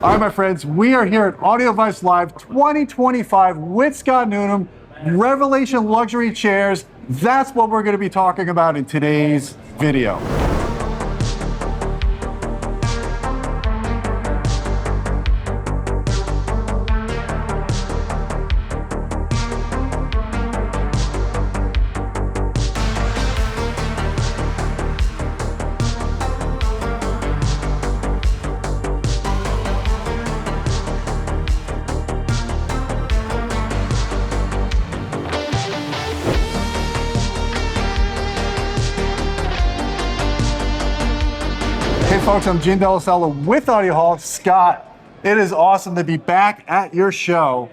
All right, my friends, we are here at Audioholics Live 2025 with Scott Newnam, Revelation Luxury Chairs. That's what we're going to be talking about in today's video. Hey folks, I'm Jim Delasella with Audioholics. Scott, it is awesome to be back at your show.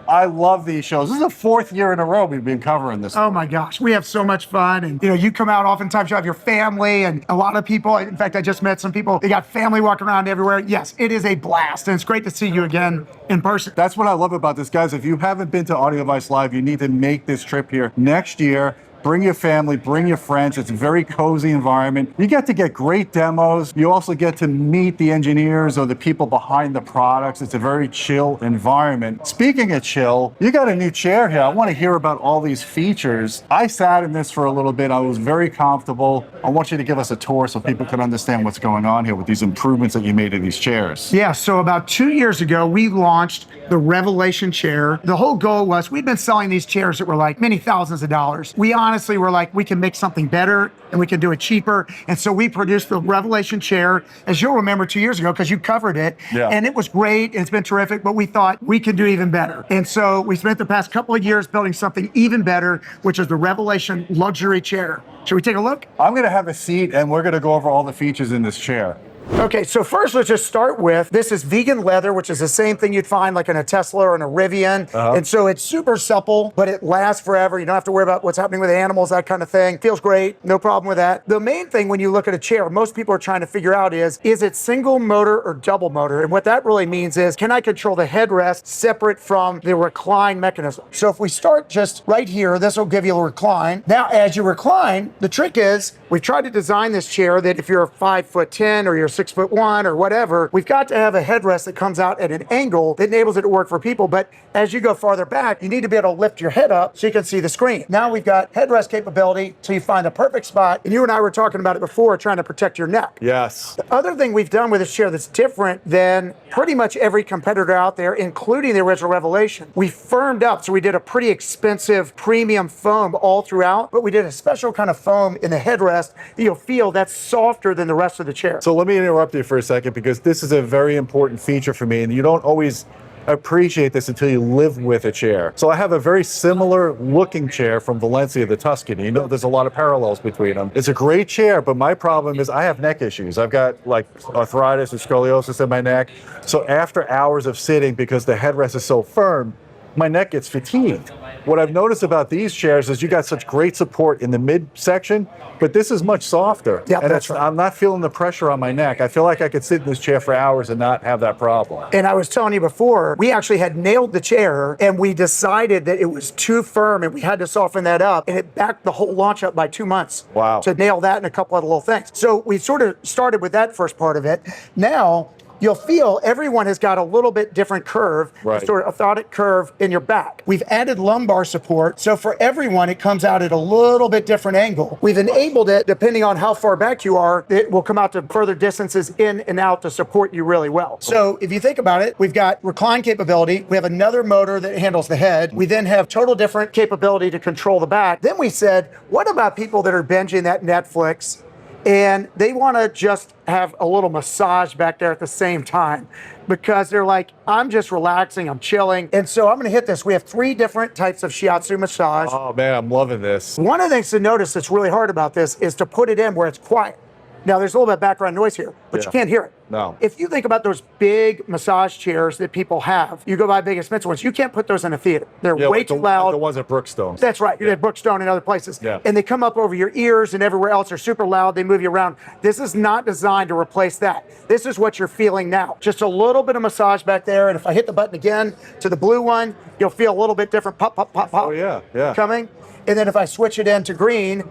I love these shows. This is the fourth year in a row we've been covering this. Oh my gosh, we have so much fun. And you come out oftentimes, you have your family and a lot of people. In fact, I just met some people, they got family walking around everywhere. Yes, it is a blast. And it's great to see you again in person. That's what I love about this, guys. If you haven't been to Audioholics Live, you need to make this trip here next year. Bring your family, bring your friends. It's a very cozy environment. You get to get great demos. You also get to meet the engineers or the people behind the products. It's a very chill environment. Speaking of chill, you got a new chair here. I want to hear about all these features. I sat in this for a little bit. I was very comfortable. I want you to give us a tour so people can understand what's going on here with these improvements that you made to these chairs. Yeah, so about 2 years ago, we launched the Revelation chair. The whole goal was, we've been selling these chairs that were like many thousands of dollars. We honestly were like, we can make something better and we can do it cheaper. And so we produced the Revelation chair, as you'll remember 2 years ago, because you covered it. Yeah. And it was great, and it's been terrific, but we thought we could do even better. And so we spent the past couple of years building something even better, which is the Revelation luxury chair. Should we take a look? I'm going to have a seat and we're going to go over all the features in this chair. Okay, so first let's just start with, this is vegan leather, which is the same thing you'd find like in a Tesla or in a Rivian. And so it's super supple, but it lasts forever. You don't have to worry about what's happening with animals, that kind of thing. Feels great, no problem with that. The main thing when you look at a chair, most people are trying to figure out is it single motor or double motor? And what that really means is, can I control the headrest separate from the recline mechanism? So if we start just right here, this will give you a recline. Now, as you recline, the trick is, we've tried to design this chair that if you're 5'10" or you're 6'1" or whatever, we've got to have a headrest that comes out at an angle that enables it to work for people. But as you go farther back, you need to be able to lift your head up so you can see the screen. Now we've got headrest capability, so you find a perfect spot. And you and I were talking about it before, trying to protect your neck. Yes. The other thing we've done with this chair that's different than pretty much every competitor out there, including the original Revelation, we firmed up. So we did a pretty expensive premium foam all throughout, but we did a special kind of foam in the headrest that you'll feel that's softer than the rest of the chair. So let me interrupt you for a second, because this is a very important feature for me, and you don't always appreciate this until you live with a chair. So I have a very similar looking chair from Valencia, the Tuscany. You know, there's a lot of parallels between them. It's a great chair, but my problem is I have neck issues. I've got like arthritis and scoliosis in my neck. So after hours of sitting, because the headrest is so firm, my neck gets fatigued. What I've noticed about these chairs is you got such great support in the midsection, but this is much softer. Yeah, and that's right. I'm not feeling the pressure on my neck. I feel like I could sit in this chair for hours and not have that problem. And I was telling you before, we actually had nailed the chair and we decided that it was too firm and we had to soften that up, and it backed the whole launch up by 2 months. Wow. To nail that and a couple other little things. So we sort of started with that first part of it. Now, you'll feel everyone has got a little bit different curve, right. Sort of orthotic curve in your back. We've added lumbar support, so for everyone, it comes out at a little bit different angle. We've enabled it, depending on how far back you are, it will come out to further distances in and out to support you really well. So if you think about it, we've got recline capability, we have another motor that handles the head, we then have total different capability to control the back. Then we said, what about people that are binging that Netflix and they want to just have a little massage back there at the same time, because they're like, I'm just relaxing, I'm chilling. And so I'm going to hit this. We have 3 different types of shiatsu massage. Oh man, I'm loving this. One of the things to notice that's really hard about this is to put it in where it's quiet. Now, there's a little bit of background noise here, but you can't hear it. No. If you think about those big massage chairs that people have, you go buy big expensive ones, you can't put those in a theater. They're way too loud. The ones at Brookstone. That's right. You're at Brookstone and other places. Yeah. And they come up over your ears and everywhere else. They're super loud. They move you around. This is not designed to replace that. This is what you're feeling now. Just a little bit of massage back there. And if I hit the button again to the blue one, you'll feel a little bit different. Pop, pop, pop, pop. Oh, yeah, yeah. Coming. And then if I switch it into green,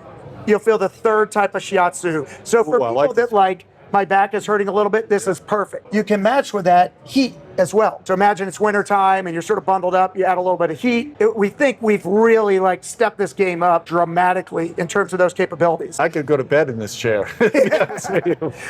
you'll feel the third type of shiatsu. So for people that like my back is hurting a little bit, this is perfect. You can match with that heat as well. So imagine it's wintertime and you're sort of bundled up, you add a little bit of heat. We think we've really like stepped this game up dramatically in terms of those capabilities. I could go to bed in this chair.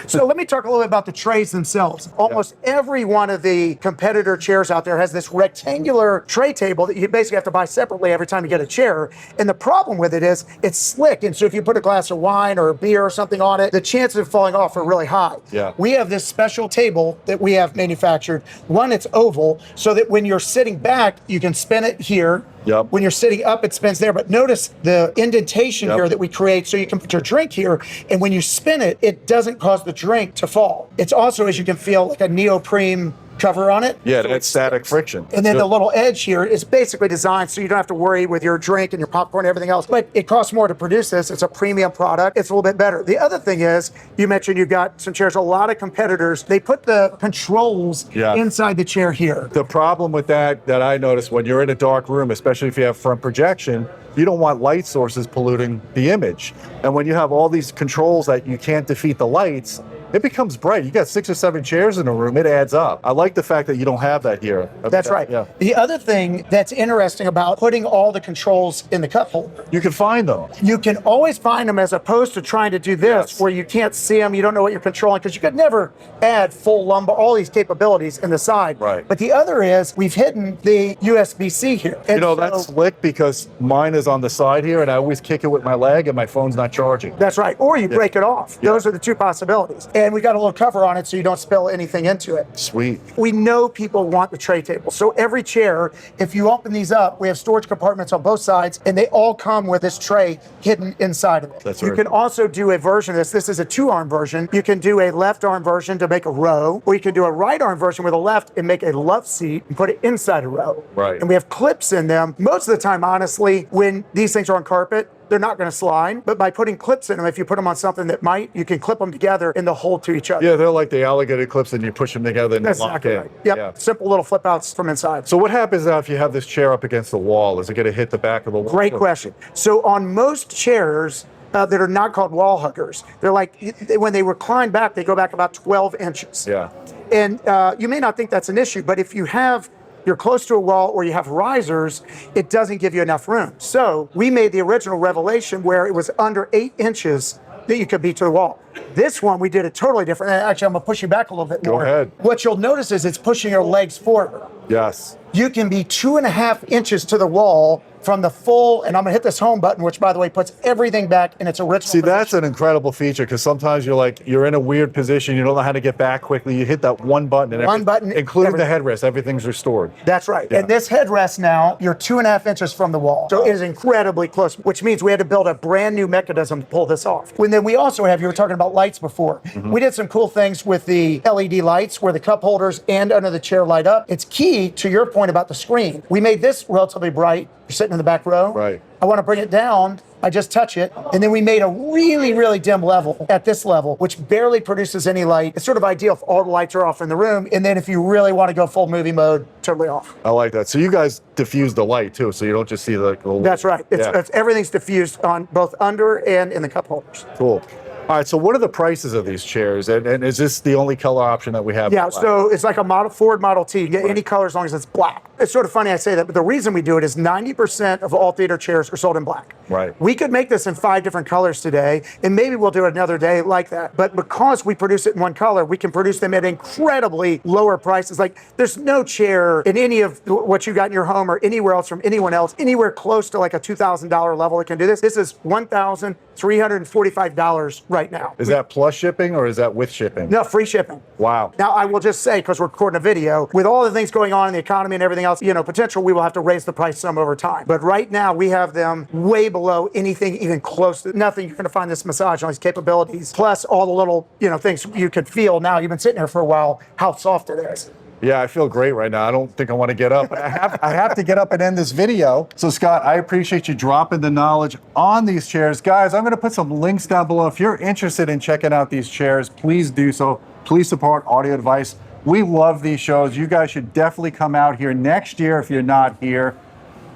So let me talk a little bit about the trays themselves. Almost every one of the competitor chairs out there has this rectangular tray table that you basically have to buy separately every time you get a chair. And the problem with it is it's slick. And so if you put a glass of wine or a beer or something on it, the chances of falling off are really high. Yeah. We have this special table that we have manufactured. One, it's oval, so that when you're sitting back, you can spin it here. Yep. When you're sitting up, it spins there. But notice the indentation here that we create so you can put your drink here. And when you spin it, it doesn't cause the drink to fall. It's also, as you can feel, like a neoprene cover on it. Yeah, that's static friction. And then the little edge here is basically designed so you don't have to worry with your drink and your popcorn and everything else. But it costs more to produce this. It's a premium product. It's a little bit better. The other thing is, you mentioned you've got some chairs, a lot of competitors, they put the controls inside the chair here. The problem with that I noticed when you're in a dark room, especially if you have front projection, you don't want light sources polluting the image. And when you have all these controls that you can't defeat the lights, it becomes bright. You got 6 or 7 chairs in a room, it adds up. I like the fact that you don't have that here. That's right. Yeah. The other thing that's interesting about putting all the controls in the cup holder, You can find them. you can always find them as opposed to trying to do this where you can't see them, you don't know what you're controlling, because you could never add full lumbar, all these capabilities in the side. Right. But the other is we've hidden the USB-C here. And You know, that's slick because mine is on the side here and I always kick it with my leg and my phone's not charging. That's right. Or you break it off. Those are the two possibilities. And we got a little cover on it so you don't spill anything into it. Sweet. We know people want the tray table. So every chair, if you open these up, we have storage compartments on both sides and they all come with this tray hidden inside of it. That's You right. can also do a version of this. This is a 2-arm version. You can do a left arm version to make a row, or you can do a right arm version with a left and make a love seat and put it inside a row. Right. And we have clips in them. Most of the time, honestly, when these things are on carpet, they're not going to slide, but by putting clips in them, if you put them on something that might, you can clip them together and they'll hold to each other. Yeah, they're like the alligator clips and you push them together and That's lock exactly in. right. Yep. Yeah. Simple little flip outs from inside. So what happens now if you have this chair up against the wall? Is it going to hit the back of the wall? Great question. So on most chairs that are not called wall huggers, they're like, when they recline back, they go back about 12 inches. Yeah. And you may not think that's an issue, but if you're close to a wall or you have risers, it doesn't give you enough room. So we made the original revelation where it was under 8 inches that you could be to the wall. This one, we did it totally different. Actually, I'm gonna push you back a little bit more. Go ahead. What you'll notice is it's pushing your legs forward. Yes. You can be 2.5 inches to the wall from the full, and I'm gonna hit this home button, which by the way, puts everything back in its original See, position. that's an incredible feature because sometimes you're in a weird position, you don't know how to get back quickly. You hit that one button and including the headrest, everything's restored. That's right. Yeah. And this headrest now, you're 2.5 inches from the wall. So it is incredibly close, which means we had to build a brand new mechanism to pull this off. And then we also have, you were talking about lights before. We did some cool things with the LED lights where the cup holders and under the chair light up. It's key to your point about the screen. We made this relatively bright. You're sitting in the back row. Right. I want to bring it down. I just touch it. And then we made a really, really dim level at this level, which barely produces any light. It's sort of ideal if all the lights are off in the room. And then if you really want to go full movie mode, totally off. I like that. So you guys diffuse the light too, so you don't just see the little... That's right. Everything's diffused on both under and in the cup holders. Cool. All right, so what are the prices of these chairs? And is this the only color option that we have? Yeah, so it's like a Ford Model T. You get any color as long as it's black. It's sort of funny I say that, but the reason we do it is 90% of all theater chairs are sold in black. Right. We could make this in 5 different colors today, and maybe we'll do it another day like that. But because we produce it in one color, we can produce them at incredibly lower prices. Like, there's no chair in any of what you got in your home or anywhere else from anyone else, anywhere close to like a $2,000 level that can do this. This is $1,345 right now. Is that plus shipping or is that with shipping? No, free shipping. Wow. Now, I will just say, because we're recording a video, with all the things going on in the economy and everything else, potential, we will have to raise the price some over time. But right now, we have them way below anything even close to nothing. You're going to find this massage on these capabilities, plus all the little, things you could feel now. You've been sitting here for a while, how soft it is. Yeah, I feel great right now. I don't think I want to get up. I have to get up and end this video. So Scott, I appreciate you dropping the knowledge on these chairs. Guys, I'm going to put some links down below. If you're interested in checking out these chairs, please do so. Please support Audio Advice. We love these shows. You guys should definitely come out here next year if you're not here.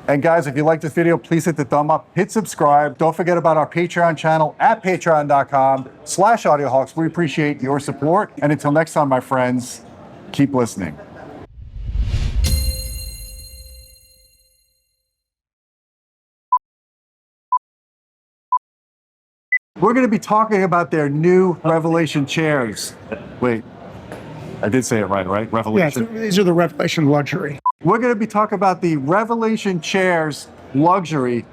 And guys, if you like this video, please hit the thumb up, hit subscribe. Don't forget about our Patreon channel at patreon.com/Audioholics. We appreciate your support. And until next time, my friends, keep listening. We're going to be talking about their new Revelation chairs. Wait, I did say it right? Yeah, Revelation. so these are the Revelation Luxury. We're going to be talking about the Revelation chairs luxury.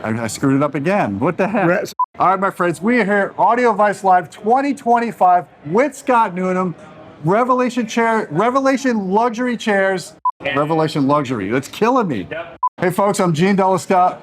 I screwed it up again. What the heck? All right, my friends, we are here, Audio Vice Live 2025 with Scott Newnam. Revelation luxury chairs. Revelation luxury. That's killing me. Hey, folks, I'm Gene Della Scott.